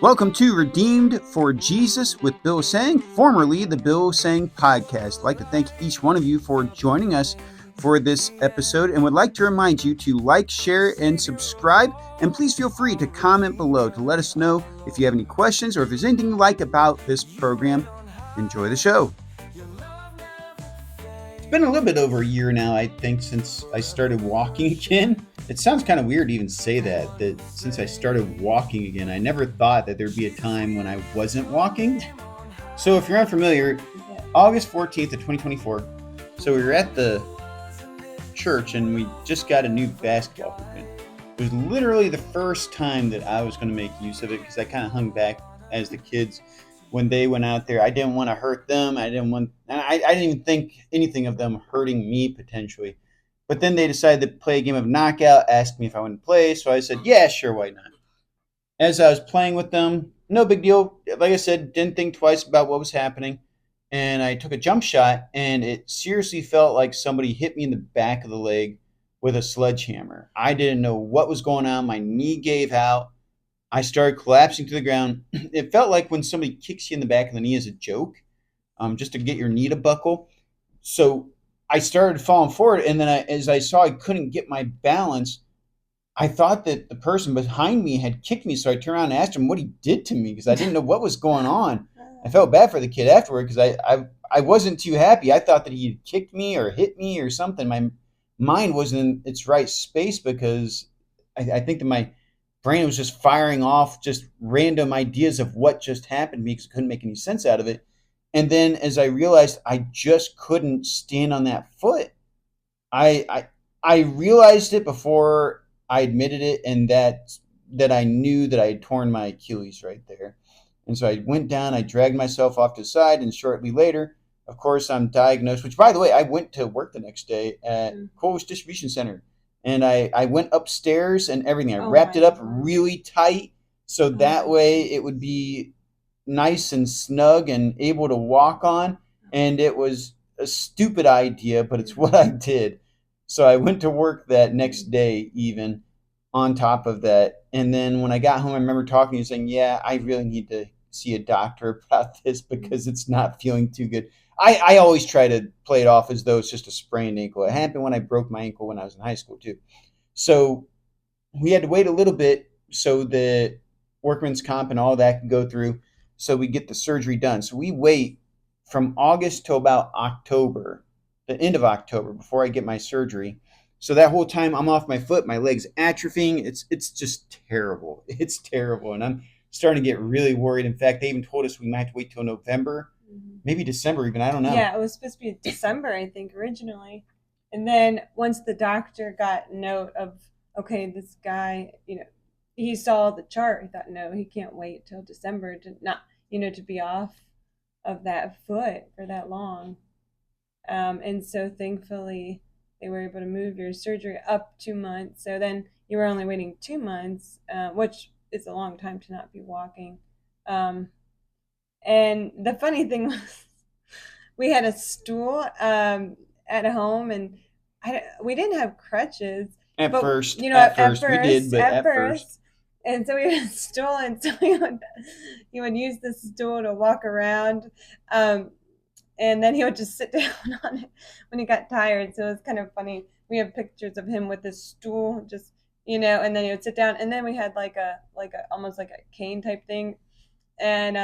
Welcome to Redeemed for Jesus with Bill Sang, formerly the Bill Sang Podcast. I'd like to thank each one of you for joining us for this episode and would like to remind you to like, share, and subscribe. And please feel free to comment below to let us know if you have any questions or if there's anything you like about this program. Enjoy the show. It's been a little bit over a year now, I think, since I started walking again. It sounds kind of weird to even say that since I started walking again, I never thought that there'd be a time when I wasn't walking. So if you're unfamiliar, August 14th of 2024, so we were at the church and we just got a new basketball hoop in. It was literally the first time that I was going to make use of it because I kind of hung back as the kids when they went out there. I didn't want to hurt them. I didn't even think anything of them hurting me potentially. But then they decided to play a game of knockout, asked me if I wanted to play. So I said, yeah, sure, why not? As I was playing with them, no big deal. Like I said, didn't think twice about what was happening. And I took a jump shot, and it seriously felt like somebody hit me in the back of the leg with a sledgehammer. I didn't know what was going on. My knee gave out. I started collapsing to the ground. It felt like when somebody kicks you in the back of the knee as a joke, just to get your knee to buckle. So I started falling forward, and then as I saw I couldn't get my balance, I thought that the person behind me had kicked me. So I turned around and asked him what he did to me because I didn't know what was going on. I felt bad for the kid afterward because I wasn't too happy. I thought that he had kicked me or hit me or something. My mind wasn't in its right space because I think that my brain was just firing off just random ideas of what just happened to me because I couldn't make any sense out of it. And then as I realized I just couldn't stand on that foot, I realized it before I admitted it, and that I knew that I had torn my Achilles right there. And so I went down, I dragged myself off to the side, and shortly later, of course, I'm diagnosed, which, by the way, I went to work the next day at Kohl's Distribution Center. And I went upstairs and everything. I wrapped it up really tight so that way it would be nice and snug and able to walk on. And it was a stupid idea, but it's what I did. So I went to work that next day even on top of that. And then when I got home, I remember talking to you saying, yeah, I really need to see a doctor about this because it's not feeling too good. I always try to play it off as though it's just a sprained ankle. It happened when I broke my ankle when I was in high school too. So we had to wait a little bit so the workman's comp and all that could go through so we get the surgery done. So we wait from August till about October, the end of October, before I get my surgery. So that whole time I'm off my foot, my leg's atrophying. It's just terrible. It's terrible. And I'm starting to get really worried. In fact, they even told us we might have to wait till November, maybe December even. I don't know. Yeah, it was supposed to be December, I think, originally. And then once the doctor got note of, okay, this guy, he saw the chart, he thought, no, he can't wait till December to not, to be off of that foot for that long. And so thankfully they were able to move your surgery up 2 months. So then you were only waiting 2 months, which is a long time to not be walking. And the funny thing was, we had a stool at home, and we didn't have crutches. At but, first, you know, at first we did, but at first. And so we had a stool, and so he would use the stool to walk around. And then he would just sit down on it when he got tired. So it was kind of funny. We have pictures of him with this stool, just and then he would sit down. And then we had like a almost like a cane type thing. And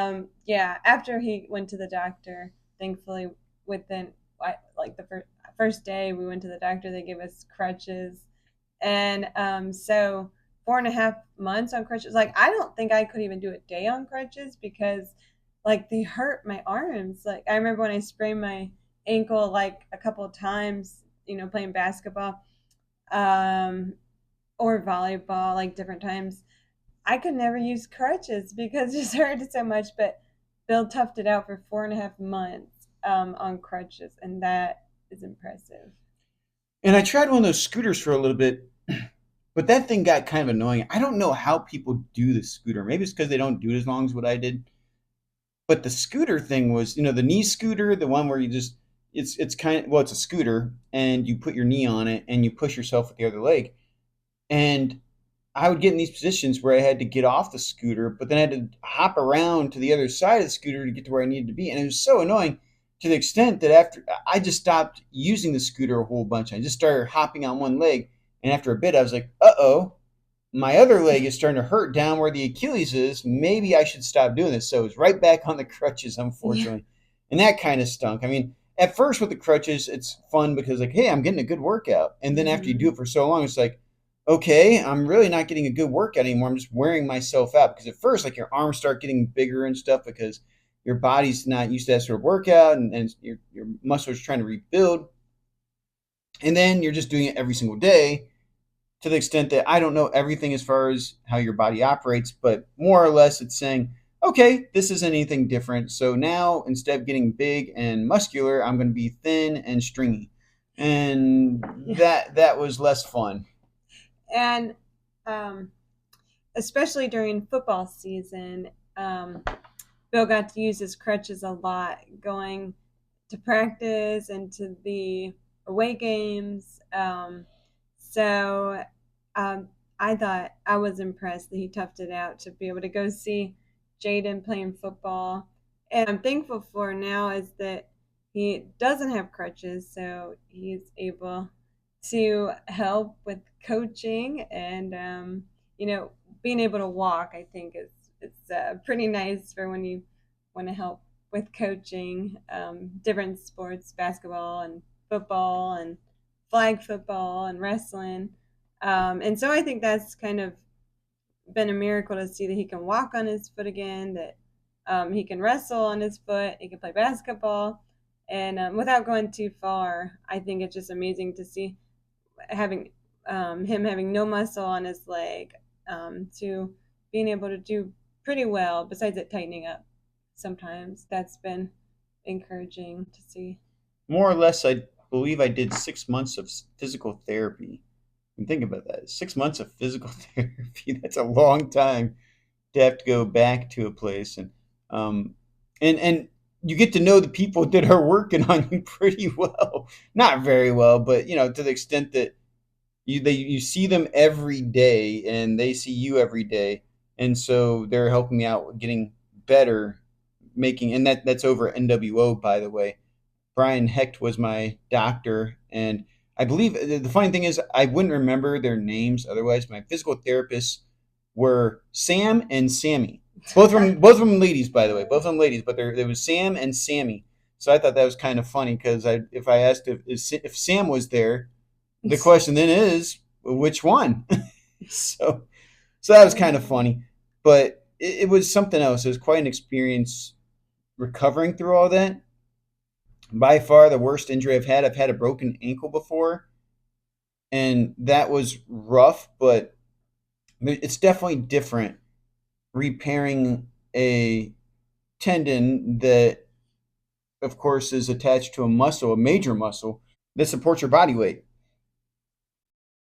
after he went to the doctor, thankfully within like the first day we went to the doctor, they gave us crutches. And so 4.5 months on crutches. Like, I don't think I could even do a day on crutches because like they hurt my arms. Like, I remember when I sprained my ankle like a couple of times, playing basketball or volleyball, like different times. I could never use crutches because it just hurted so much. But Bill toughed it out for 4.5 months on crutches, and that is impressive. And I tried one of those scooters for a little bit, but that thing got kind of annoying. I don't know how people do the scooter. Maybe it's because they don't do it as long as what I did. But the scooter thing was, the knee scooter, the one where you just, it's kind of, well, it's a scooter and you put your knee on it and you push yourself with the other leg. And I would get in these positions where I had to get off the scooter, but then I had to hop around to the other side of the scooter to get to where I needed to be. And it was so annoying to the extent that after I just stopped using the scooter a whole bunch. I just started hopping on one leg. And after a bit, I was like, uh oh, my other leg is starting to hurt down where the Achilles is. Maybe I should stop doing this. So it was right back on the crutches, Yeah. unfortunately. And that kind of stunk. I mean, at first with the crutches, it's fun because, like, hey, I'm getting a good workout. And then after you do Hmm. it for so long, it's like, okay, I'm really not getting a good workout anymore. I'm just wearing myself out because at first, like, your arms start getting bigger and stuff because your body's not used to that sort of workout and your muscles are trying to rebuild. And then you're just doing it every single day to the extent that I don't know everything as far as how your body operates, but more or less it's saying, okay, this isn't anything different. So now instead of getting big and muscular, I'm going to be thin and stringy. And Yeah. that was less fun. And um, especially during football season, Bill got to use his crutches a lot going to practice and to the away games. So um, I thought I was impressed that he toughed it out to be able to go see Jaden playing football. And I'm thankful for now is that he doesn't have crutches, so he's able to help with coaching and being able to walk. I think it's pretty nice for when you want to help with coaching different sports, basketball and football and flag football and wrestling. And so I think that's kind of been a miracle to see that he can walk on his foot again, that he can wrestle on his foot, he can play basketball, and without going too far, I think it's just amazing to see having him having no muscle on his leg to being able to do pretty well. Besides it tightening up, sometimes that's been encouraging to see. More or less, I believe I did 6 months of physical therapy. And think about that, 6 months of physical therapy. That's a long time to have to go back to a place um and you get to know the people that are working on you pretty well, not very well, but to the extent that you see them every day and they see you every day, and so they're helping me out getting better, making, and that's over at NWO, by the way. Brian Hecht was my doctor, and I believe the funny thing is I wouldn't remember their names otherwise. My physical therapists were Sam and Sammy. Both of them ladies, by the way, both of them ladies, but there was Sam and Sammy. So I thought that was kind of funny because if I asked if Sam was there, the question then is which one. so so that was kind of funny, but it was something else. It was quite an experience recovering through all that. By far the worst injury I've had. I've had a broken ankle before, and that was rough, but it's definitely different repairing a tendon that, of course, is attached to a muscle, a major muscle that supports your body weight.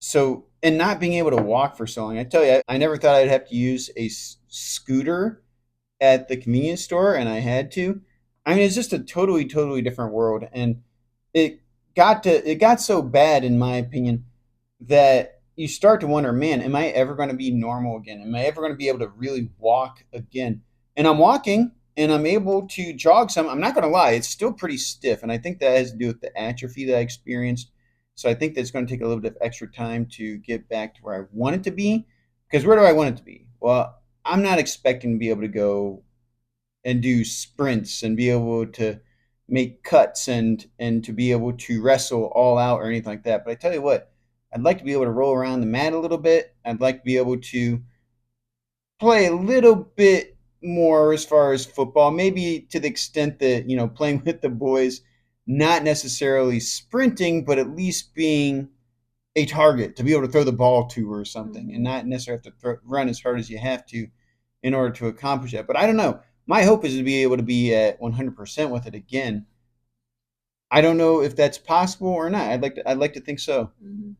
So, and not being able to walk for so long, I tell you, I never thought I'd have to use a scooter at the convenience store, and I had to. I mean, it's just a totally, totally different world, and it it got so bad, in my opinion, that you start to wonder, man, am I ever going to be normal again? Am I ever going to be able to really walk again? And I'm walking, and I'm able to jog some. I'm not going to lie, it's still pretty stiff, and I think that has to do with the atrophy that I experienced. So I think that's going to take a little bit of extra time to get back to where I want it to be. Because where do I want it to be? Well, I'm not expecting to be able to go and do sprints and be able to make cuts and to be able to wrestle all out or anything like that. But I tell you what, I'd like to be able to roll around the mat a little bit. I'd like to be able to play a little bit more as far as football, maybe to the extent that, playing with the boys, not necessarily sprinting, but at least being a target to be able to throw the ball to or something, and Mm-hmm. not necessarily have to run as hard as you have to in order to accomplish that. But I don't know. My hope is to be able to be at 100% with it again. I don't know if that's possible or not. I'd like to think so. Mm-hmm.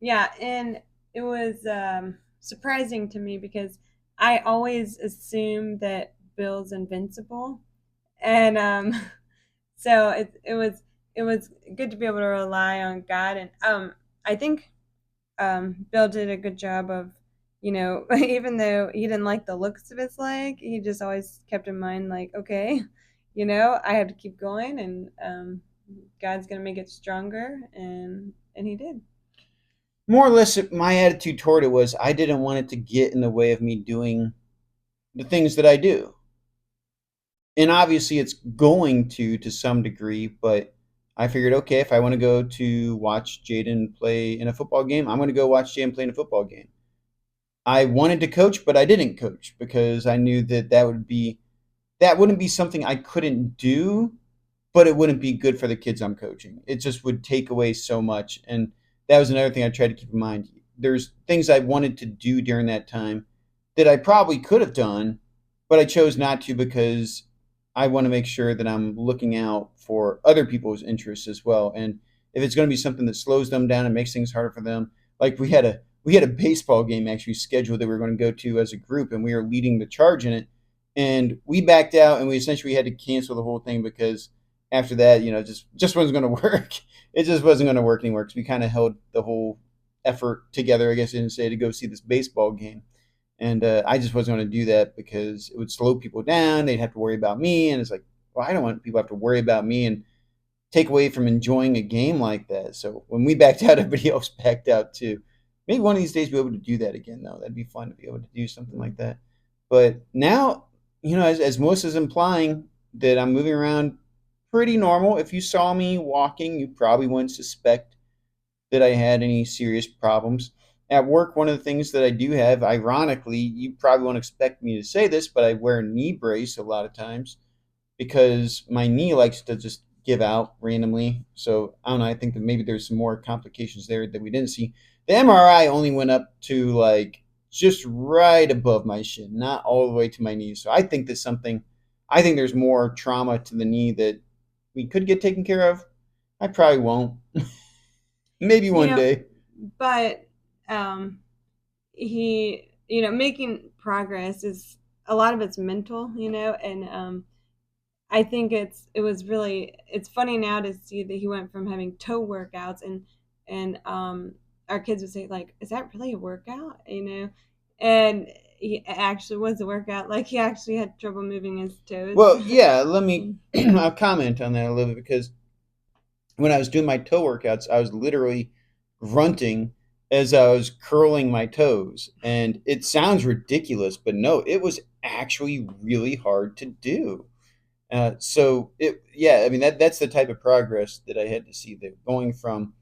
Yeah, and it was surprising to me because I always assumed that Bill's invincible, and so it was good to be able to rely on God, and I think Bill did a good job of even though he didn't like the looks of his leg, he just always kept in mind, like, okay, I have to keep going, and God's gonna make it stronger, and he did. More or less, my attitude toward it was I didn't want it to get in the way of me doing the things that I do. And obviously, it's going to some degree, but I figured, okay, if I want to go to watch Jaden play in a football game, I'm going to go watch Jaden play in a football game. I wanted to coach, but I didn't coach because I knew that that wouldn't be something I couldn't do, but it wouldn't be good for the kids I'm coaching. It just would take away so much. And that was another thing I tried to keep in mind. There's things I wanted to do during that time that I probably could have done, but I chose not to because I want to make sure that I'm looking out for other people's interests as well. And if it's going to be something that slows them down and makes things harder for them, like we had a baseball game actually scheduled that we were going to go to as a group, and we were leading the charge in it, and we backed out, and we essentially had to cancel the whole thing because after that, just wasn't going to work. It just wasn't going to work anymore because we kind of held the whole effort together, I guess you didn't say, to go see this baseball game. And I just wasn't going to do that because it would slow people down. They'd have to worry about me. And it's like, well, I don't want people to have to worry about me and take away from enjoying a game like that. So when we backed out, everybody else backed out too. Maybe one of these days we'll be able to do that again, though. That'd be fun to be able to do something like that. But now, as Melissa's implying, that I'm moving around pretty normal. If you saw me walking, you probably wouldn't suspect that I had any serious problems. At work, one of the things that I do have, ironically, you probably won't expect me to say this, but I wear a knee brace a lot of times because my knee likes to just give out randomly. So I don't know. I think that maybe there's some more complications there that we didn't see. The MRI only went up to like just right above my shin, not all the way to my knee. So I think there's more trauma to the knee that we could get taken care of. I probably won't. Maybe You one know, day. but um, making progress is a lot of it's mental, and I think it's funny now to see that he went from having toe workouts, and our kids would say, like, is that really a workout? And he actually was a workout. Like, he actually had trouble moving his toes. Well, yeah, let me I'll comment on that a little bit because when I was doing my toe workouts, I was literally grunting as I was curling my toes. And it sounds ridiculous, but no, it was actually really hard to do. Yeah, I mean, that's the type of progress that I had to see, that going from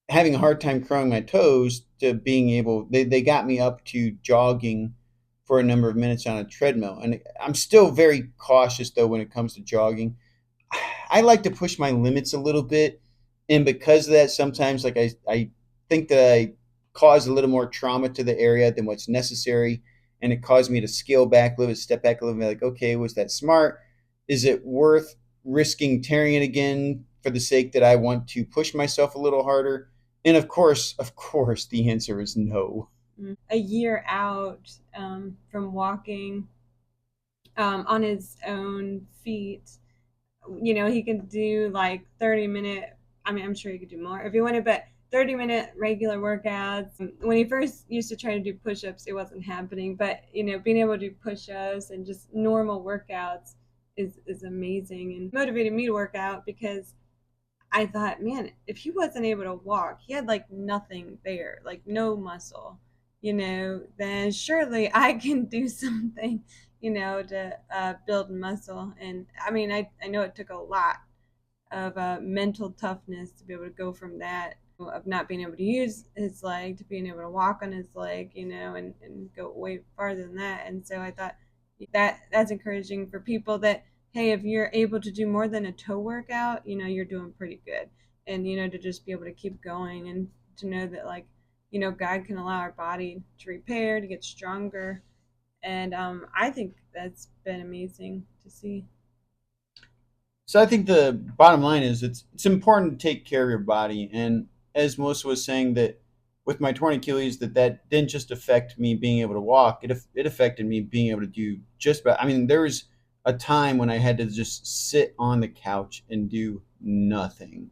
having a hard time curling my toes to being able, they got me up to jogging for a number of minutes on a treadmill. And I'm still very cautious though when it comes to jogging. I like to push my limits a little bit, and because of that, sometimes like I think that I cause a little more trauma to the area than what's necessary, and it caused me to scale back a little bit, step back a little bit. Like, okay, was that smart? Is it worth risking tearing it again for the sake that I want to push myself a little harder? And of course, the answer is no. A year out from walking on his own feet, he could do like 30-minute. I mean, I'm sure he could do more if he wanted, but 30-minute regular workouts. When he first used to try to do push-ups, it wasn't happening, but being able to do push-ups and just normal workouts is amazing, and motivated me to work out because I thought, man, if he wasn't able to walk, he had like nothing there, like no muscle, then surely I can do something, to build muscle. And I mean, I know it took a lot of mental toughness to be able to go from that of not being able to use his leg to being able to walk on his leg, and go way farther than that. And so I thought that's encouraging for people that, hey, if you're able to do more than a toe workout, you're doing pretty good. And to just be able to keep going, and to know that, like, God can allow our body to repair, to get stronger. And I think that's been amazing to see. So I think the bottom line is it's important to take care of your body, and as Melissa was saying, that with my torn Achilles, that didn't just affect me being able to walk. It affected me being able to do just about. I mean, there was a time when I had to just sit on the couch and do nothing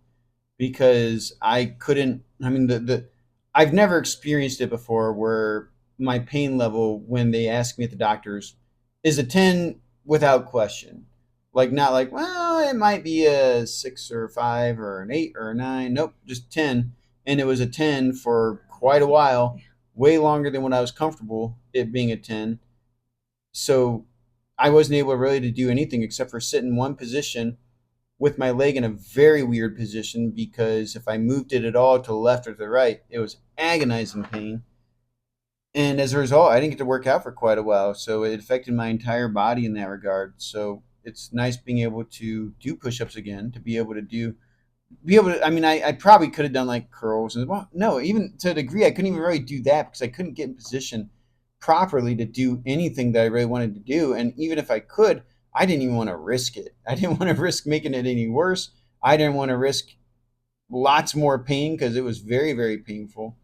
because I couldn't. I mean, the I've never experienced it before where my pain level when they ask me at the doctors is a 10 without question. Like, not like, well, it might be a 6 or a 5 or an 8 or a 9. Nope, just 10. And it was a 10 for quite a while, way longer than what I was comfortable it being a 10. So I wasn't able really to do anything except for sit in one position with my leg in a very weird position, because if I moved it at all to the left or to the right, it was agonizing pain. And as a result, I didn't get to work out for quite a while. So it affected my entire body in that regard. So it's nice being able to do push ups again, to be able to, I mean, I probably could have done like curls and, well, no, even to a degree, I couldn't even really do that because I couldn't get in position properly to do anything that I really wanted to do. And even if I could, I didn't even want to risk it. I didn't want to risk making it any worse. I didn't want to risk lots more pain because it was very, very painful.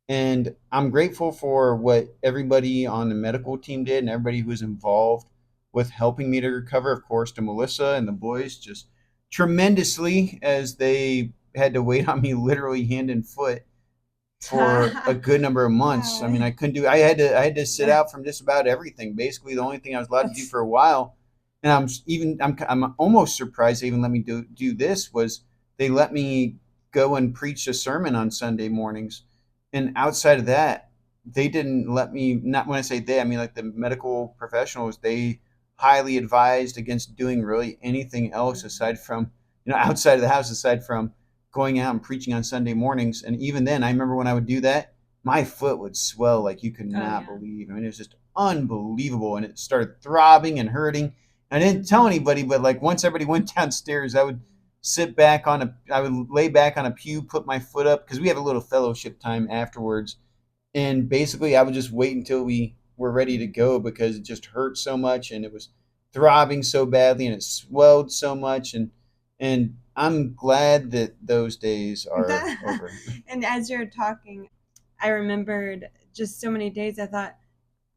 And I'm grateful for what everybody on the medical team did and everybody who was involved with helping me to recover. Of course, to Melissa and the boys, just tremendously, as they had to wait on me literally hand and foot for a good number of months. I mean, Yeah. I couldn't do. I had to sit out from just about everything. Basically, the only thing I was allowed to do for a while, and I'm almost surprised they even let me do this, was they let me go and preach a sermon on Sunday mornings, and outside of that, they didn't let me. Not when I say they, I mean like the medical professionals. They highly advised against doing really anything else aside from, outside of the house, aside from going out and preaching on Sunday mornings. And even then, I remember when I would do that, my foot would swell like you could Oh not yeah. believe. I mean, it was just unbelievable. And it started throbbing and hurting. I didn't tell anybody, but like once everybody went downstairs, I would lay back on a pew, put my foot up, because we have a little fellowship time afterwards. And basically, I would just wait until we were ready to go because it just hurt so much and it was throbbing so badly and it swelled so much. And I'm glad that those days are That, over. and as you're talking, I remembered just so many days. I thought,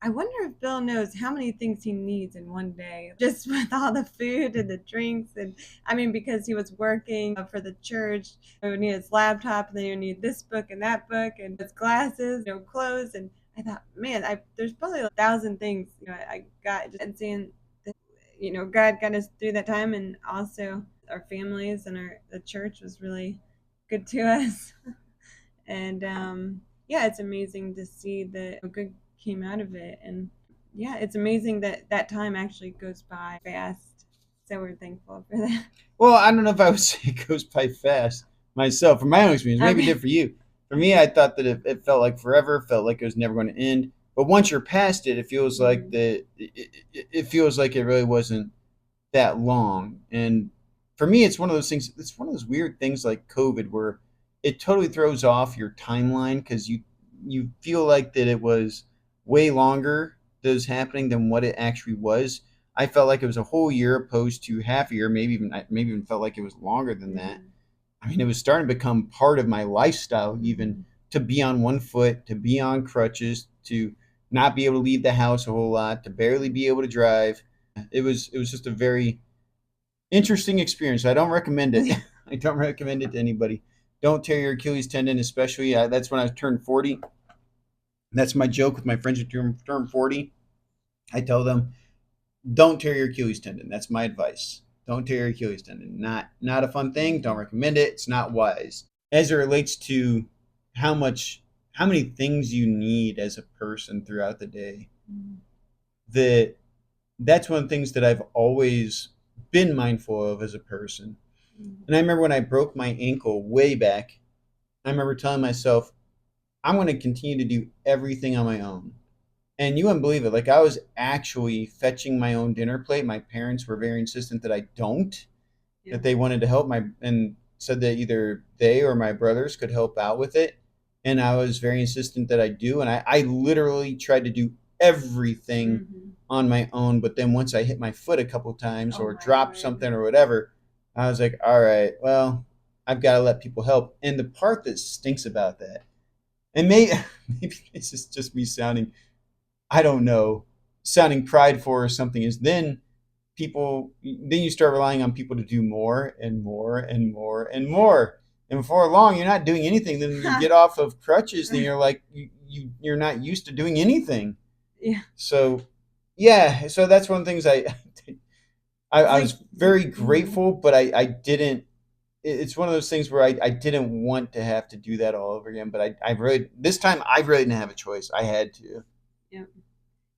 I wonder if Bill knows how many things he needs in one day, just with all the food and the drinks. And I mean, because he was working for the church, he would need his laptop, and then you need this book and that book, and his glasses, clothes. And I thought, man, there's probably 1,000 things I got, and seeing that, God got us through that time, and also our families and the church was really good to us. And yeah, it's amazing to see that good came out of it. And yeah, it's amazing that that time actually goes by fast. So we're thankful for that. Well, I don't know if I would say it goes by fast myself. From my own experience, maybe it Okay. did for you. For me, I thought that it felt like forever, felt like it was never going to end. But once you're past it, it feels like Mhm. it feels like it really wasn't that long. And for me, it's one of those things. It's one of those weird things like COVID, where it totally throws off your timeline because you feel like that it was way longer that was happening than what it actually was. I felt like it was a whole year opposed to half a year, maybe even felt like it was longer than that. Mhm. I mean, it was starting to become part of my lifestyle, even Mhm. to be on one foot, to be on crutches, to not be able to leave the house a whole lot, to barely be able to drive. It was just a very interesting experience. I don't recommend it. I don't recommend it to anybody. Don't tear your Achilles tendon, especially. That's when I turned 40. That's my joke with my friends who turn 40. I tell them, don't tear your Achilles tendon. That's my advice. Don't tear your Achilles tendon. Not a fun thing. Don't Mhm. recommend it. It's not wise. As it relates to how much how many things you need as a person throughout the day, Mhm. that that's one of the things that I've always been mindful of as a person. And I remember when I broke my ankle way back, I remember telling myself, I'm going to continue to do everything on my own. And you wouldn't believe it. Like, I was actually fetching my own dinner plate. My parents were very insistent that I don't, Yeah. that they wanted to help and said that either they or my brothers could help out with it. And I was very insistent that I do. And I literally tried to do everything Mhm. on my own. But then once I hit my foot a couple times Oh or my dropped word. something or whatever, I was like, all right, well, I've got to let people help. And the part that stinks about that, and maybe this is just me sounding, I don't know, sounding prideful or something, is then you start relying on people to do more and more and more and more. And before long, you're not doing anything. Then you get off of crutches. Then you're like, you're not used to doing anything. Yeah. So yeah, so that's one of the things It's I like, was very mhm. grateful, but I didn't. It's one of those things where I didn't want to have to do that all over again. But I really this time I really didn't have a choice. I had to. Yeah.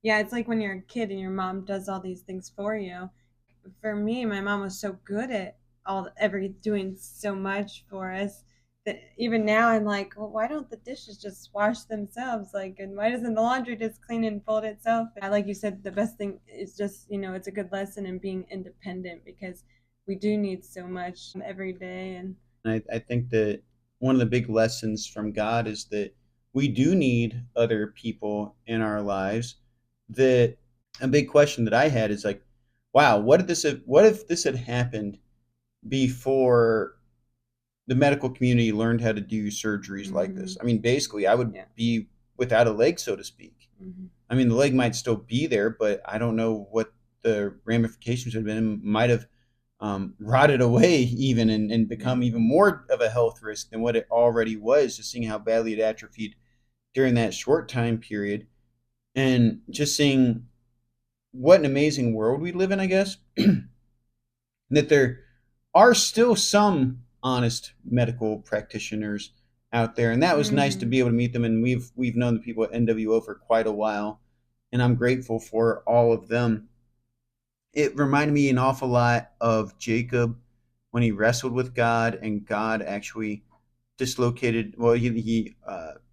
Yeah, it's like when you're a kid and your mom does all these things for you. For me, my mom was so good at doing so much for us that even now I'm like, well, why don't the dishes just wash themselves? Like, and why doesn't the laundry just clean and fold itself? Like you said, the best thing is just, it's a good lesson in being independent because we do need so much every day. And I think that one of the big lessons from God is that we do need other people in our lives. That a big question that I had is like, wow, what if this had happened before the medical community learned how to do surgeries like mm-hmm. this? I mean, basically, I would Yeah. be without a leg, so to speak. Mm-hmm. I mean, the leg might still be there, but I don't know what the ramifications have been. It might have rotted away even and Yeah. become even more of a health risk than what it already was, just seeing how badly it atrophied during that short time period. And just seeing what an amazing world we live in, I guess, that there are still some honest medical practitioners out there. And that was nice to Mm-hmm. be able to meet them. And we've known the people at NWO for quite a while. And I'm grateful for all of them. It reminded me an awful lot of Jacob when he wrestled with God and God actually dislocated. Well, he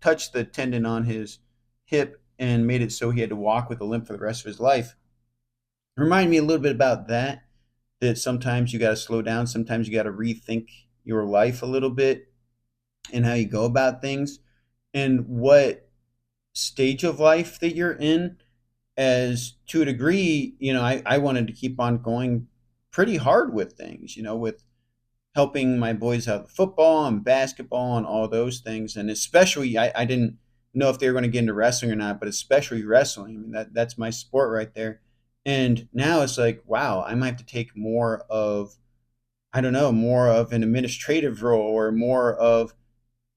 touched the tendon on his hip and made it so he had to walk with a limp for the rest of his life. It reminded me a little bit about that. That sometimes you got to slow down. Sometimes you got to rethink your life a little bit and how you go about things and what stage of life that you're in. As to a degree, I wanted to keep on going pretty hard with things, with helping my boys out with football and basketball and all those things. And especially, I didn't know if they were going to get into wrestling or not, but especially wrestling. I mean, that's my sport right there. And now it's like, wow, I might have to take more of, I don't know, more of an administrative role or more of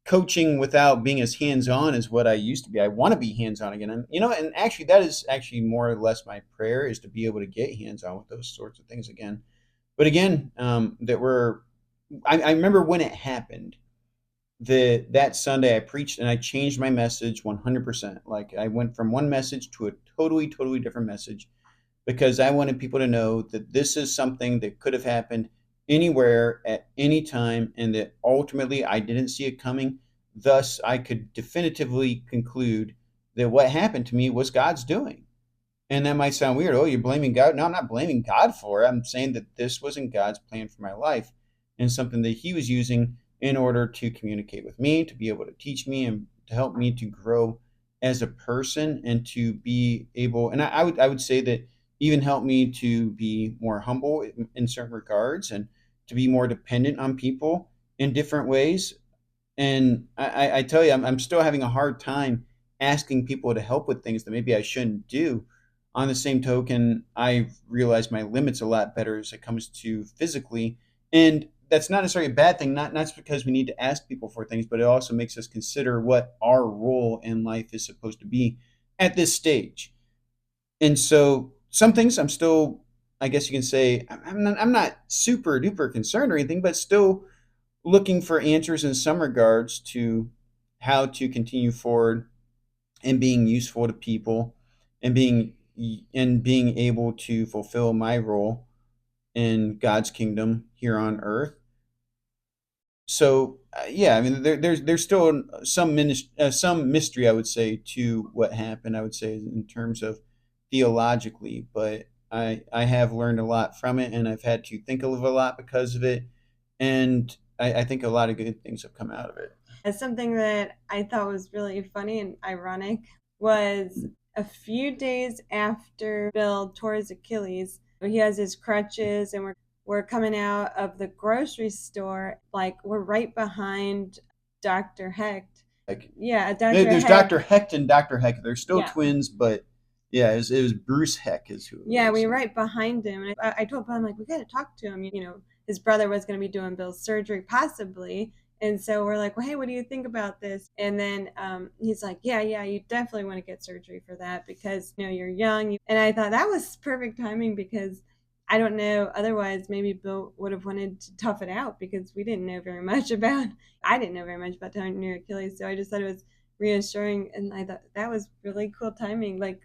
coaching without being as hands on as what I used to be. I want to be hands on again. And actually, that is actually more or less my prayer is to be able to get hands on with those sorts of things again. But again, I remember when it happened. That Sunday I preached and I changed my message 100%. Like I went from one message to a totally different message because I wanted people to know that this is something that could have happened anywhere at any time and that ultimately I didn't see it coming. Thus, I could definitively conclude that what happened to me was God's doing. And that might sound weird. Oh, you're blaming God. No, I'm not blaming God for it. I'm saying that this wasn't God's plan for my life and something that He was using in order to communicate with me, to be able to teach me and to help me to grow as a person and to be able, and I would say that even help me to be more humble in certain regards and to be more dependent on people in different ways. And I tell you, I'm still having a hard time asking people to help with things that maybe I shouldn't do. On the same token, I've realized my limits a lot better as it comes to physically. And that's not necessarily a bad thing, not because we need to ask people for things, but it also makes us consider what our role in life is supposed to be at this stage. And so some things I'm still, I guess you can say, I'm not super duper concerned or anything, but still looking for answers in some regards to how to continue forward and being useful to people and being able to fulfill my role in God's kingdom here on earth. So yeah, I mean there's still some mystery I would say to what happened. I would say in terms of theologically, but I have learned a lot from it, and I've had to think of a lot because of it, and I think a lot of good things have come out of it. Something that I thought was really funny and ironic was a few days after Bill tore his Achilles, he has his crutches, and we're coming out of the grocery store, like we're right behind Dr. Hecht. Like Yeah, Dr. there's Hecht. Dr. Hecht and Dr. Hecht. They're still Yeah. twins, but yeah, it was Bruce Heck is who it Yeah, we was. were right behind him. And I told Bill, I'm like, we got to talk to him. His brother was going to be doing Bill's surgery, possibly. And so we're like, well, hey, what do you think about this? And then he's like, yeah, you definitely want to get surgery for that because you're young. And I thought that was perfect timing because I don't know. Otherwise, maybe Bill would have wanted to tough it out because we didn't know very much about. I didn't know very much about turning your Achilles, so I just thought it was reassuring, and I thought that was really cool timing. Like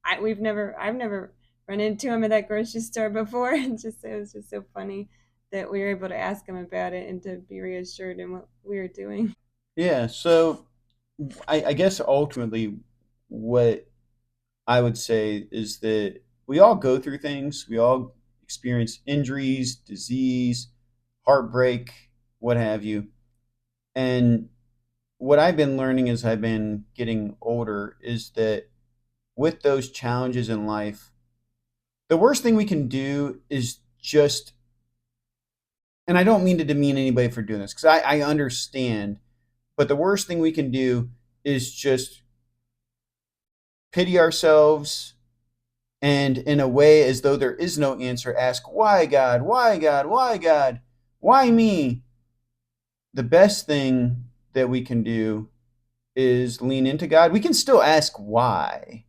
I've never run into him at that grocery store before, and just it was just so funny that we were able to ask him about it and to be reassured in what we were doing. Yeah. So I guess ultimately, what I would say is that we all go through things. We all experience injuries, disease, heartbreak, what have you. And what I've been learning as I've been getting older is that with those challenges in life, the worst thing we can do is just, and I don't mean to demean anybody for doing this because I understand, but the worst thing we can do is just pity ourselves and, in a way, as though there is no answer, ask, why God? Why God? Why God? Why me? The best thing that we can do is lean into God. We can still ask why,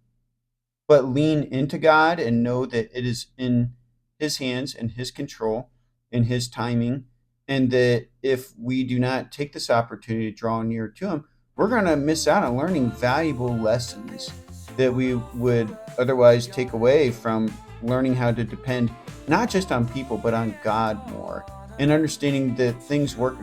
but lean into God and know that it is in His hands, in His control, in His timing, and that if we do not take this opportunity to draw near to Him, we're going to miss out on learning valuable lessons that we would otherwise take away from learning how to depend not just on people but on God more, and understanding that things work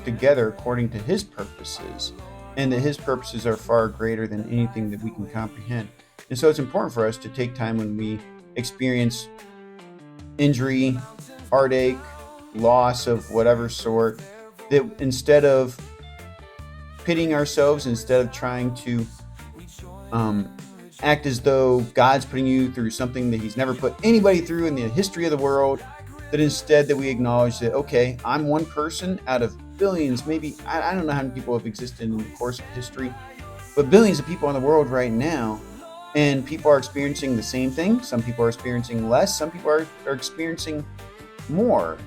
together according to His purposes, and that His purposes are far greater than anything that we can comprehend. And so it's important for us to take time when we experience injury, heartache, loss of whatever sort, that instead of pitying ourselves, instead of trying to um, act as though God's putting you through something that He's never put anybody through in the history of the world, that instead that we acknowledge that, okay, I'm one person out of billions, maybe, I don't know how many people have existed in the course of history, but billions of people in the world right now, and people are experiencing the same thing. Some people are experiencing less, some people are experiencing more.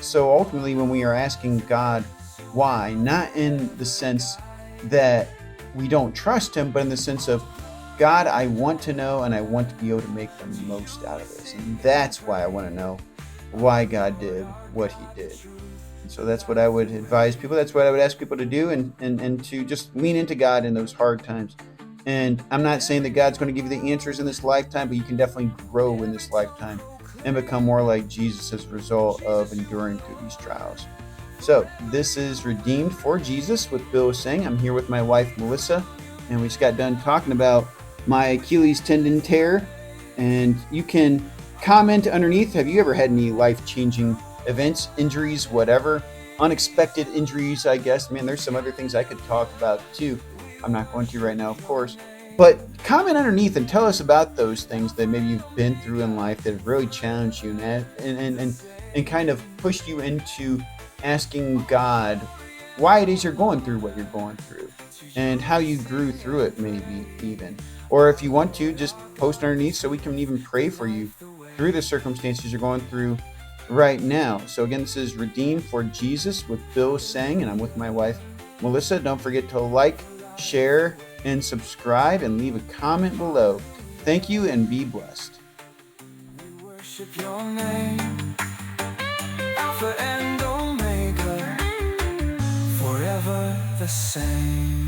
So ultimately, when we are asking God why, not in the sense that we don't trust Him, but in the sense of, God, I want to know and I want to be able to make the most out of this. And that's why I want to know why God did what He did. And so that's what I would advise people. That's what I would ask people to do, and to just lean into God in those hard times. And I'm not saying that God's going to give you the answers in this lifetime, but you can definitely grow in this lifetime and become more like Jesus as a result of enduring through these trials. So this is Redeemed for Jesus with Bill Singh. I'm here with my wife, Melissa, and we just got done talking about my Achilles tendon tear. And you can comment underneath, have you ever had any life-changing events, injuries, whatever? Unexpected injuries, I guess. Man, there's some other things I could talk about too. I'm not going to right now, of course. But comment underneath and tell us about those things that maybe you've been through in life that have really challenged you and kind of pushed you into asking God why it is you're going through what you're going through and how you grew through it, maybe even. Or if you want to, just post underneath so we can even pray for you through the circumstances you're going through right now. So again, this is Redeemed for Jesus with Bill Sang, and I'm with my wife, Melissa. Don't forget to like, share, and subscribe, and leave a comment below. Thank you, and be blessed. We worship your name, Alpha and Omega, forever the same.